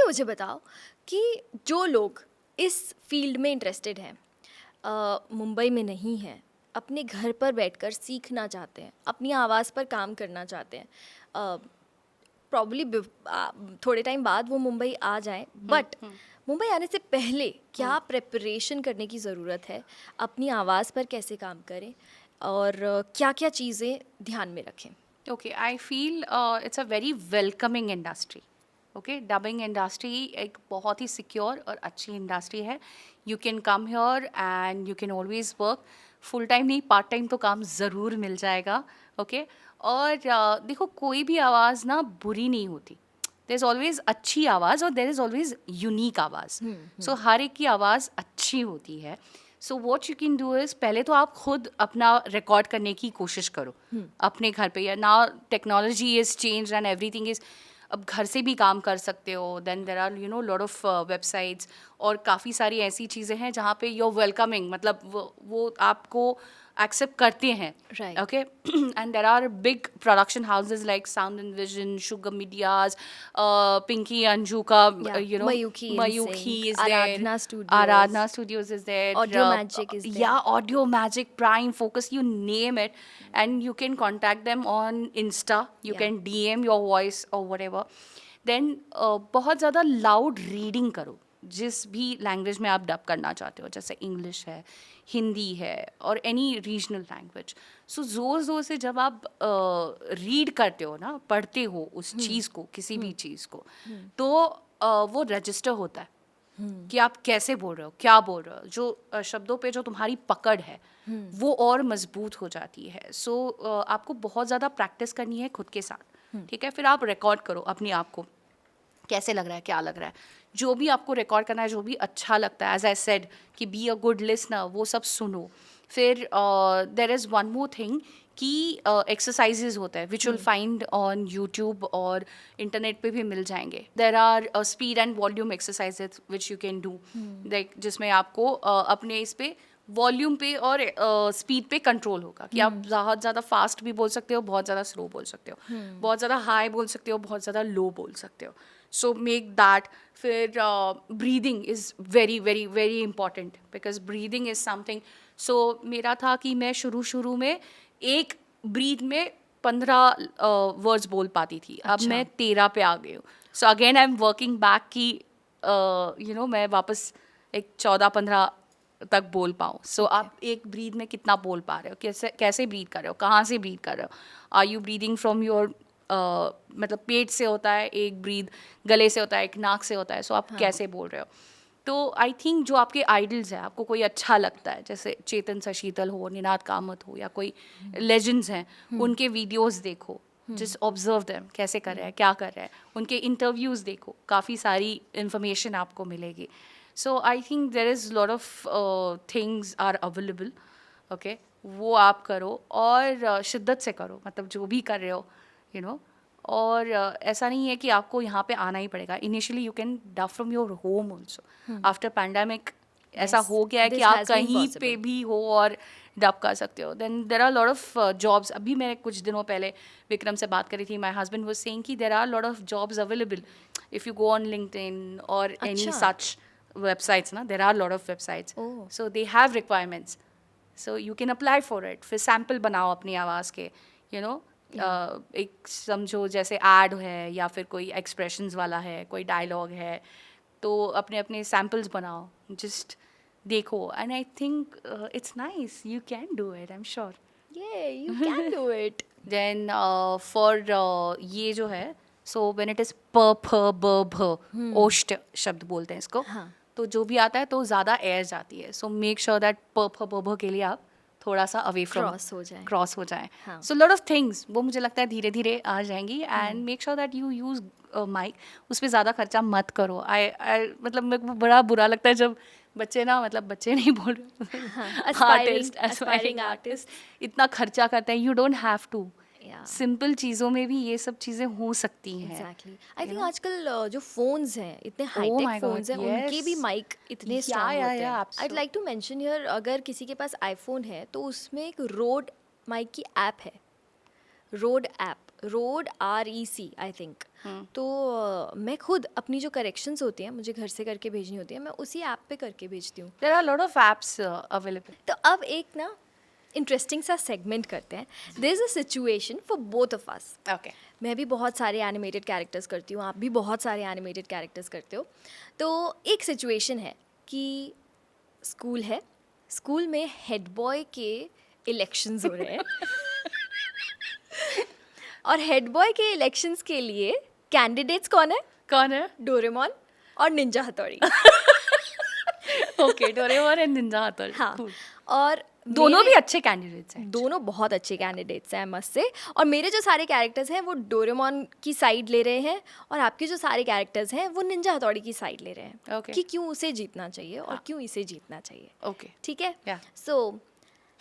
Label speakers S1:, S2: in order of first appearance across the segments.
S1: मुझे बताओ कि जो लोग इस फील्ड में इंटरेस्टेड हैं, मुंबई में नहीं हैं, अपने घर पर बैठकर सीखना चाहते हैं, अपनी आवाज़ पर काम करना चाहते हैं, प्रॉब्ली थोड़े टाइम बाद वो मुंबई आ जाएं, बट मुंबई आने से पहले क्या प्रिपरेशन करने की ज़रूरत है, अपनी आवाज़ पर कैसे काम करें और क्या क्या चीज़ें ध्यान में रखें?
S2: Okay, I feel it's a very welcoming industry. Okay, dubbing industry एक बहुत ही सिक्योर और अच्छी इंडस्ट्री है. You can come here and you can always work. Full time नहीं, पार्ट टाइम तो काम ज़रूर मिल जाएगा. ओके और देखो, कोई भी आवाज़ ना बुरी नहीं होती. देयर इज़ ऑलवेज अच्छी आवाज़ और देयर इज़ ऑलवेज यूनिक आवाज़. सो हर एक की आवाज़ अच्छी होती है. So what you can do is, पहले तो आप खुद अपना रिकॉर्ड करने की कोशिश करो अपने घर पे. या ना technology is change and everything is, अब घर से भी काम कर सकते हो. Then there are lot of websites और काफ़ी सारी ऐसी चीज़ें हैं जहाँ पे यू वेलकमिंग, मतलब वो आपको एक्सेप्ट करते हैं.
S1: Right.
S2: Okay and there are big production houses like sound and vision, sugar medias, Pinky Anju का
S1: Yeah, Mayuki in
S2: Mayuki
S1: Sync,
S2: is there,
S1: Aradhana Studios.
S2: Aradhana Studios is there,
S1: Audio Magic is there.
S2: yeah, Audio Magic, Prime Focus, you name it, and you can contact them on Insta. You
S1: Yeah.
S2: can DM your voice or whatever. Then बहुत ज़्यादा loud reading करो जिस भी language में आप dub करना चाहते हो, जैसे इंग्लिश है, हिंदी है और एनी रीजनल लैंग्वेज. सो ज़ोर ज़ोर से जब आप रीड करते हो ना, पढ़ते हो उस चीज़ को, किसी भी चीज़ को, तो वो रजिस्टर होता है कि आप कैसे बोल रहे हो, क्या बोल रहे हो. जो शब्दों पे जो तुम्हारी पकड़ है वो और मजबूत हो जाती है. सो आपको बहुत ज़्यादा प्रैक्टिस करनी है खुद के साथ. ठीक है, फिर आप रिकॉर्ड करो अपने आप को, कैसे लग रहा है, क्या लग रहा है, जो भी आपको रिकॉर्ड करना है, जो भी अच्छा लगता है. एज आई सेड कि बी अ गुड लिसनर, वो सब सुनो. फिर there is one more thing कि एक्सरसाइजेज होता है which will find on YouTube और इंटरनेट पे भी मिल जाएंगे. There are speed and volume exercises which you can do, like जिसमें आपको अपने इस पे वॉल्यूम पे और स्पीड पे कंट्रोल होगा कि आप बहुत ज़्यादा फास्ट भी बोल सकते हो, बहुत ज़्यादा स्लो बोल सकते हो, बहुत ज़्यादा हाई बोल सकते हो, बहुत ज़्यादा लो बोल सकते हो. So make that. फिर breathing is very very very important because breathing is something. So मेरा था कि मैं शुरू में एक ब्रीथ में 15 वर्ड्स बोल पाती थी. अब मैं 13 पे आ गई हूँ. So again I am working back कि मैं वापस एक 14-15 तक बोल पाऊँ. सो आप एक ब्रीथ में कितना बोल पा रहे हो, कैसे ब्रीथ कर रहे हो, कहाँ से ब्रीथ कर रहे हो. Are you breathing from your मतलब पेट से होता है एक ब्रीथ, गले से होता है, एक नाक से होता है. सो आप कैसे बोल रहे हो. तो आई थिंक जो आपके आइडल्स हैं, आपको कोई अच्छा लगता है, जैसे चेतन सशीतल हो, निनाद कामत हो, या कोई लेजेंड्स हैं, उनके वीडियोस देखो, जस्ट ऑब्जर्व देम, कैसे कर रहे हैं, क्या कर रहे हैं. उनके इंटरव्यूज़ देखो, काफ़ी सारी इंफॉर्मेशन आपको मिलेगी. So I think there is lot of things are available. Okay, वो आप करो और शिद्दत से करो, मतलब जो भी कर रहे हो, और ऐसा नहीं है कि आपको यहाँ पे आना ही पड़ेगा. Initially you can dub from your home also. After pandemic ऐसा हो गया है कि आप कहीं पे भी हो और डब कर सकते हो. Then there are lot of jobs. अभी मैं कुछ दिनों पहले विक्रम से बात करी थी. माई हस्बैंड वाज सेइंग कि there are lot of jobs available if you go on LinkedIn और any such websites. There are a lot of websites. So they have requirements, so you can apply for it. फिर sample बनाओ अपनी आवाज़ के, एक समझो जैसे ad है या फिर कोई expressions वाला है, कोई dialogue है, तो अपने अपने samples बनाओ, just देखो. And I think it's nice. You can do it, I'm sure.
S1: Yeah, you can do it.
S2: Then for ये जो है, so when it is प फ ब भ, ओष्ट शब्द बोलते हैं इसको. तो जो भी आता है तो ज़्यादा एयर जाती है. सो मेक श्योर दैट प फ ब भ के लिए आप थोड़ा सा अवे फ्रॉम क्रॉस हो जाए. सो लॉट ऑफ थिंग्स वो मुझे लगता है धीरे धीरे आ जाएंगी. And make sure that you use mic. उस पर ज़्यादा खर्चा मत करो. आई मतलब मेरे को बड़ा बुरा लगता है जब बच्चे ना, मतलब बच्चे नहीं बोल रहे, एस्पायरिंग आर्टिस्ट इतना खर्चा करते हैं. You don't have to. Simple चीज़ों में भी ये सब चीज़ें हो सकती हैं.
S1: एग्जैक्टली. आई थिंक आजकल जो फोन्स हैं, इतने हाईटेक फोन्स हैं, उनके भी माइक इतने स्ट्रांग होते हैं. I'd like to mention here, अगर किसी के पास आईफोन है तो उसमें एक रोड माइक की ऐप है, road app. Road REC I think. तो मैं खुद अपनी जो करेक्शंस होती हैं मुझे घर से करके भेजनी होती है, मैं उसी ऐप पे करके भेजती हूँ।
S2: There are lot of apps available.
S1: तो अब एक ना इंटरेस्टिंग सा सेगमेंट करते हैं। There is a situation for both of us.
S2: Okay.
S1: मैं भी बहुत सारे एनिमेटेड कैरेक्टर्स करती हूँ, आप भी बहुत सारे एनिमेटेड कैरेक्टर्स करते हो। तो एक सिचुएशन है कि स्कूल है, स्कूल में हेड बॉय के इलेक्शंस हो रहे हैं और हेड बॉय के इलेक्शंस के लिए कैंडिडेट्स कौन है?
S2: कौन है?
S1: डोरेमोन और निंजा हथौड़ी।
S2: ओके, डोरेमोन एंड निंजा हथौड़ी।
S1: हाँ,
S2: Cool.
S1: और
S2: दोनों
S1: मेरे-
S2: भी अच्छे कैंडिडेट्स हैं।
S1: दोनों बहुत अच्छे कैंडिडेट्स हैं मस्त से। और मेरे जो सारे कैरेक्टर्स हैं वो डोरेमोन की साइड ले रहे हैं और आपके जो सारे कैरेक्टर्स हैं वो निंजा हथौड़ी की साइड ले रहे हैं
S2: Okay.
S1: कि क्यों उसे जीतना चाहिए और क्यों इसे जीतना चाहिए।
S2: ओके।
S1: ठीक है?
S2: Yeah.
S1: सो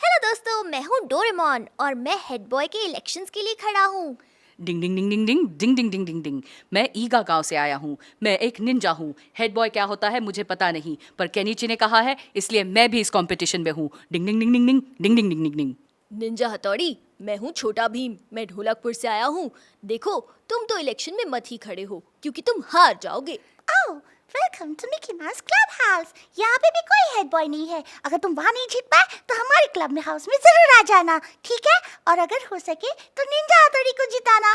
S1: हेलो दोस्तों, मैं हूँ डोरेमोन और मैं हेड बॉय के इलेक्शंस के लिए खड़ा हूँ।
S2: डिंग डिंग डिंग डिंग डिंग डिंग डिंग डिंग डिंग डिंग। मैं ईगा गांव से आया हूँ, मैं एक निंजा हूँ। हेड बॉय क्या होता है मुझे पता नहीं, पर केनिची ने कहा है इसलिए मैं भी इस कंपटीशन में हूँ। डिंग डिंग डिंग डिंग डिंग डिंग डिंग डिंग डिंग डिंग।
S1: निंजा हथौड़ी, मैं हूँ छोटा भीम, मैं ढोलकपुर से आया हूँ। देखो तुम तो इलेक्शन में मत ही खड़े हो क्योंकि तुम हार जाओगे।
S3: Oh, welcome to Mickey Mouse club house. यहाँ पे भी कोई हेड बॉय नहीं है। अगर तुम वहाँ नहीं जीत पाए तो हमारे क्लब में हाउस में जरूर आ जाना, ठीक है? और अगर हो सके तो निंजा हथौड़ी को जिताना।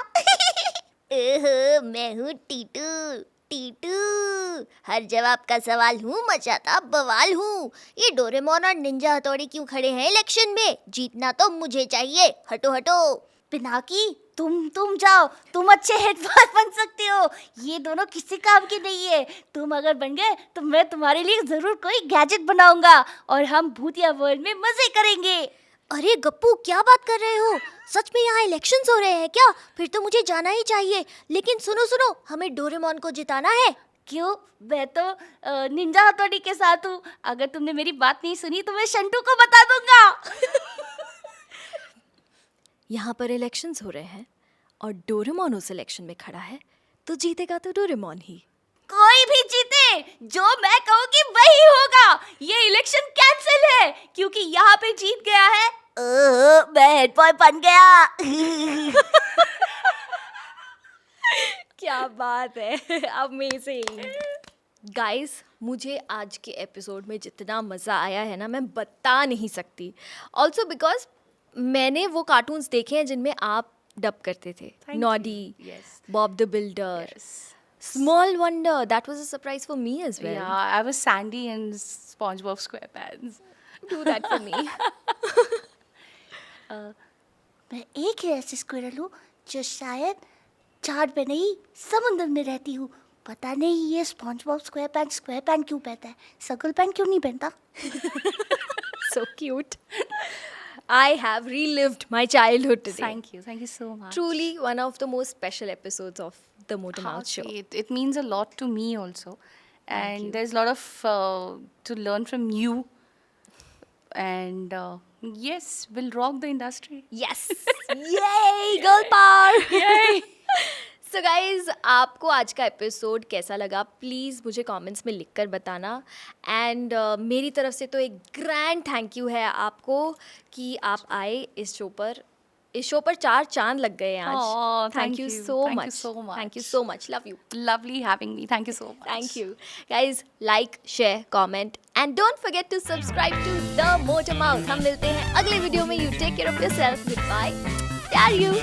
S3: ओह, मैं हूँ टीटू। टीटू, हर जवाब का सवाल हूँ, मचाता बवाल हूँ। ये डोरेमोन और निंजा हथौड़ी क्यों खड़े हैं इलेक्शन में? जीतना तो मुझे चाहिए। हटो हटो। पिनाकी, तुम जाओ, तुम अच्छे हेड बॉय बन सकते हो। ये दोनों किसी काम के नहीं है। तुम अगर बन गए तो मैं तुम्हारे लिए जरूर कोई गैजेट बनाऊंगा और हम भूतिया वर्ल्ड में मजे करेंगे।
S1: अरे गप्पू, क्या बात कर रहे हो? सच में यहाँ इलेक्शंस हो रहे हैं क्या? फिर तो मुझे जाना ही चाहिए। लेकिन सुनो सुनो, हमें डोरेमोन को जिताना है।
S3: क्यों? मैं तो निंजा हथौड़ी के साथ हूँ। अगर तुमने मेरी बात नहीं सुनी तो मैं शंटू को बता दूंगा।
S1: यहाँ पर इलेक्शंस हो रहे हैं और डोरेमोन उस इलेक्शन में खड़ा है, तो जीतेगा तो डोरेमोन ही।
S3: कोई भी जीते, जो मैं कहूँगी वही होगा। ये इलेक्शन कैंसिल है क्योंकि यहाँ पे जीत गया है मैं हेड बॉय बन गया।
S1: क्या बात है, अमेजिंग। गाइस, मुझे आज के एपिसोड में जितना मज़ा आया है ना, मैं बता नहीं सकती। ऑल्सो बिकॉज मैंने वो कार्टून्स देखे हैं जिनमें आप डब करते थे।
S2: you.
S1: Noddy,
S2: Yes.
S1: Bob the Builder,
S2: Yes.
S1: Small wonder, that was a surprise for me as well.
S2: Yeah, I was Sandy in SpongeBob SquarePants.
S1: Do that for me.
S3: मैं एक ही ऐसी स्क्विरल हूँ जो शायद चार्ट पे नहीं समुंदर में रहती हूँ। पता नहीं ये स्पॉन्जबॉब स्क्वायरपैंट क्यों पहनता है, सर्कल पैंट क्यों नहीं पहनता?
S1: So cute. I have relived my childhood today.
S2: Thank you so much.
S1: Truly one of the most special episodes of the Motor
S2: How
S1: Mouth show.
S2: sweet. It means a lot to me also, and
S1: you.
S2: there's a lot of to learn from you. And yes, we'll rock the industry.
S1: Yes! Yay! Girl power!
S2: Yay!
S1: So guys, आपको आज का episode कैसा लगा please मुझे comments में लिखकर बताना। And मेरी तरफ से तो एक ग्रैंड थैंक यू है आपको कि आप आए इस शो पर। इस शो पर 4 चांद लग गए हैं आज।
S2: Aw,
S1: thank
S2: thank
S1: you
S2: you.
S1: So
S2: Thank you
S1: much.
S2: so much.
S1: Thank you so much. Love you.
S2: Lovely having me. Thank you so much.
S1: Thank you. Guys, like, share, comment and don't forget to subscribe to The Motor Mouth. हम मिलते हैं अगले video में। You take care of yourself. Goodbye. Dare you.